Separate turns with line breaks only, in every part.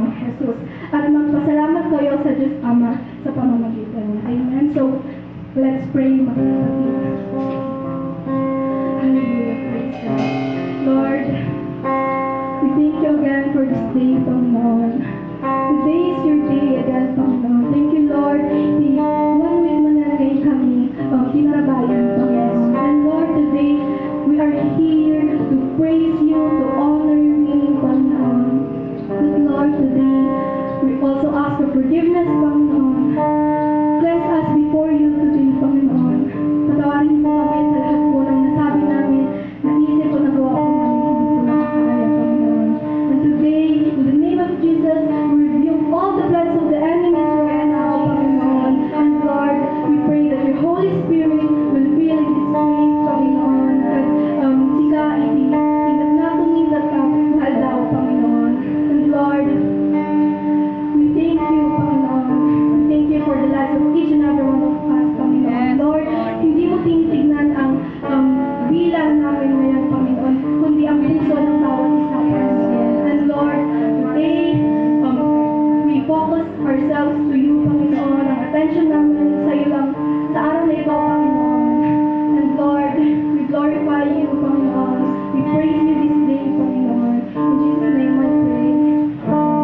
Panginoong Jesus. At magpasalamat kayo sa Diyos Ama sa pamamagitan niya. Amen. So, let's pray mga kapatid. Hallelujah. Praise God. Lord, we thank you again for this day, Panginoon. Today is your day again, Panginoon. Thank you, Lord. One week mo na rin kami kinarabayan, Panginoon. And Lord, today we are here to praise you, to honor your name, Panginoon. And Lord, today we also ask for forgiveness, Panginoon. Bless us before you today, Panginoon. Patawarin mo kami sa lahat po ng nasabi namin, naisip o nagawa ko namin, hindi ko nakakaya, Panginoon. And today, in the name of Jesus, we rebuke all the plans of the enemies right now, Panginoon. And Lord, we pray that your Holy Spirit will fill in this place, Panginoon. At sila, hindi natungilat ka, mahal daw, Panginoon. And Lord, we thank you, Panginoon. We thank you for the lives of each and every one of us, Panginoon. Lord, hindi mo tinitignan ang bilang namin ngayon, Panginoon, kundi ang puso ng bawat isa, Panginoon. And Lord, today, we focus ourselves to you, Panginoon. Ang attention namin sa iyo lang sa araw na ito, Panginoon. And Lord, we glorify you, Panginoon. We praise you this day, Panginoon. In Jesus' name I pray. Wow.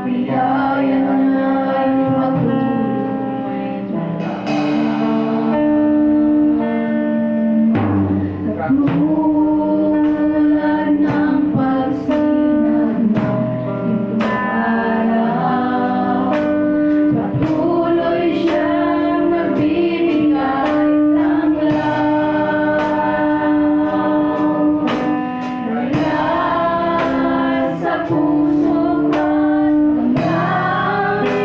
biyaya ay patuloy katulad ng pagsinan ng araw. Patuloy siyang nagbibigay ng law. Mula sa puso at damdamin,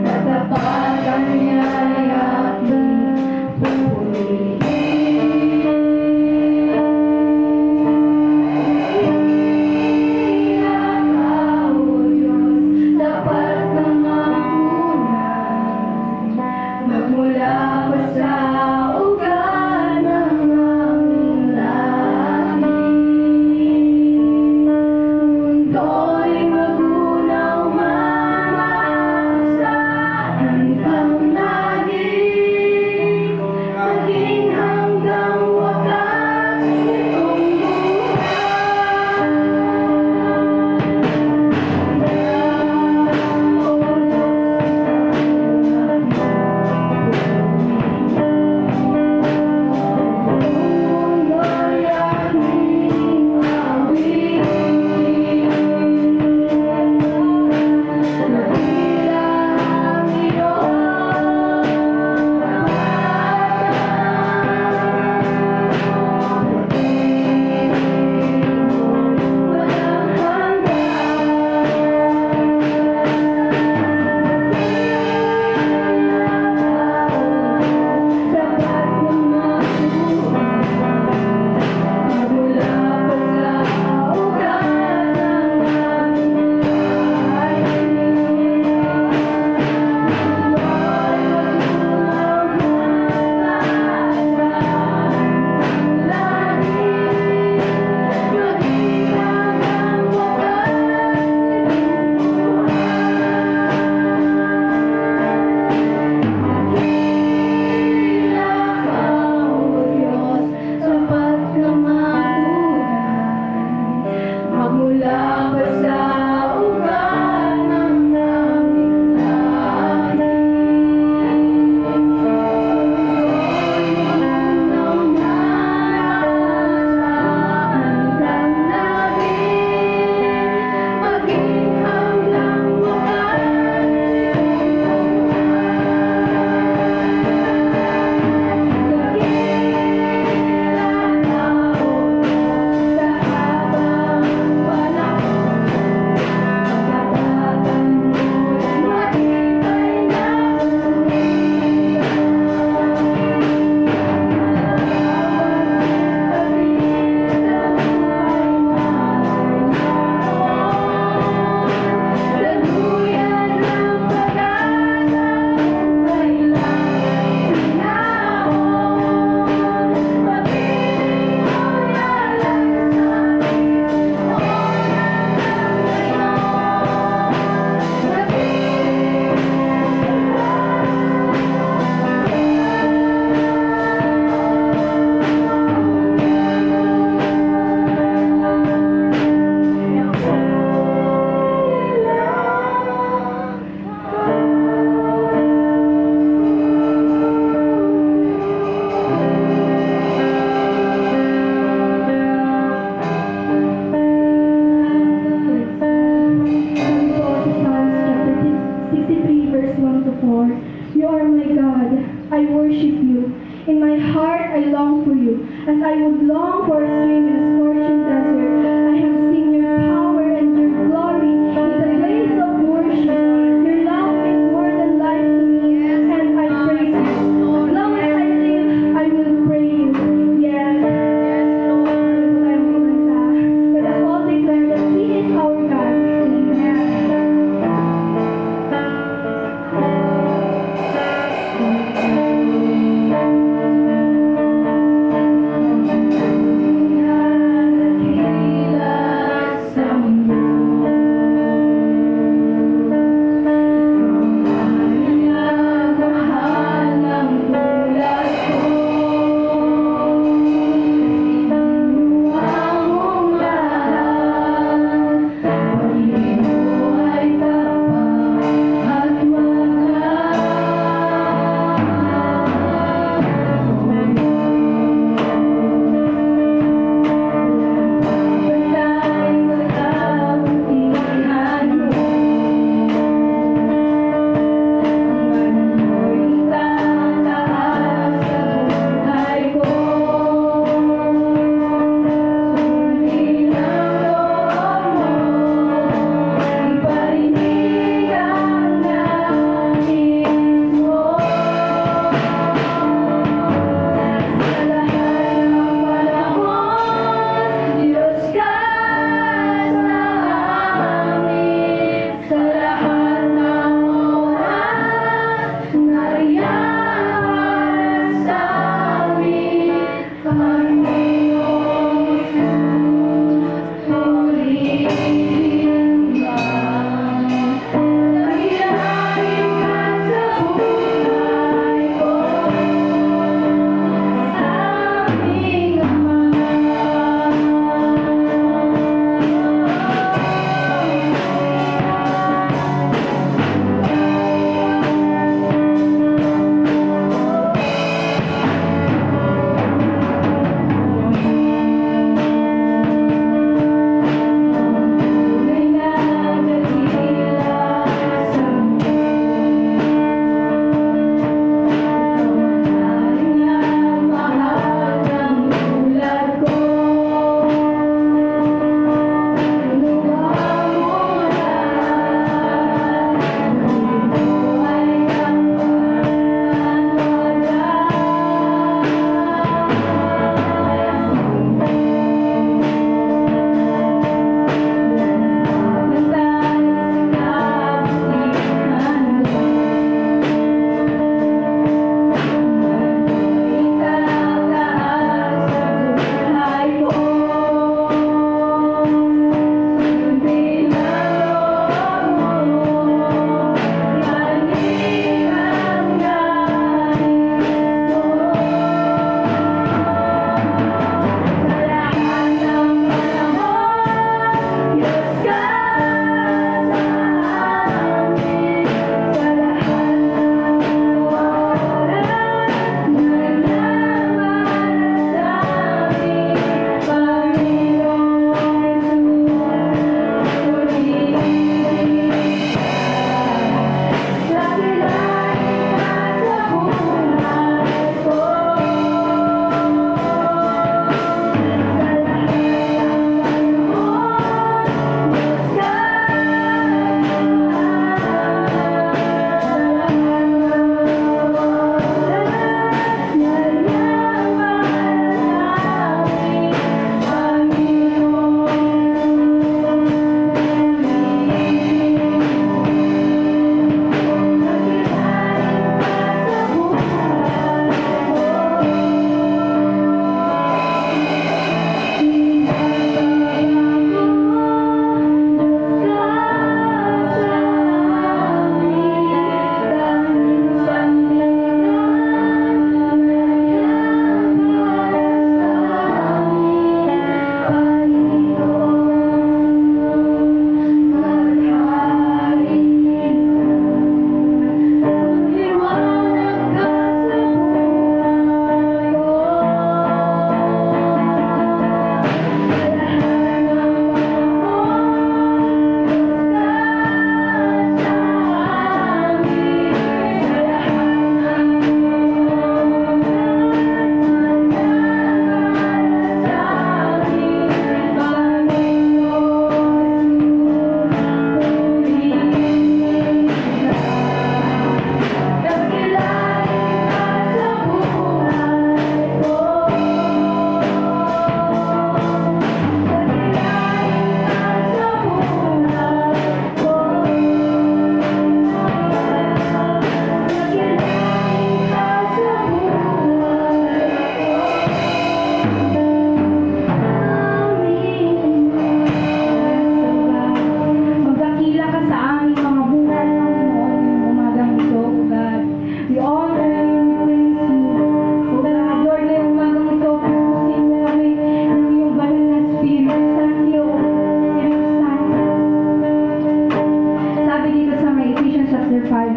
katapatan niya'y aking pupurihin. Ikaw, O Diyos, tapat kang ampunan, magmula pa sa ugat ng aming lahi. Mundo'y magunaw man, saan kang naging, maging hanggang wakas nitong magmula pa sa ugat ng aming lahi. Nung nasaan kang naging, maging hanggang wakas You are my God, I worship you. In my heart I long for you, as I would long for a stream in a scorching desert. I have seen your power and your glory in the place of worship. Your love is more than life to me, and I praise you. As long as I live, I will praise you. Yes, Lord. Let us all declare that He is our God. Amen.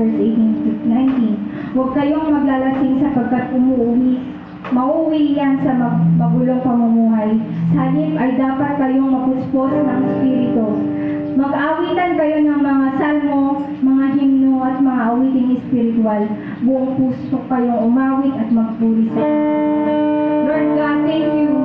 verse 18 to 19. Huwag kayong maglalasing sapagkat mauwi yan sa magulong pamumuhay. Sa halip ay dapat kayong mapuspos ng Espiritu. Mag-awitan kayo ng mga salmo, mga himno at mga awiting espiritual. Buong puso kayong umawit at magpuri sa Lord God, thank you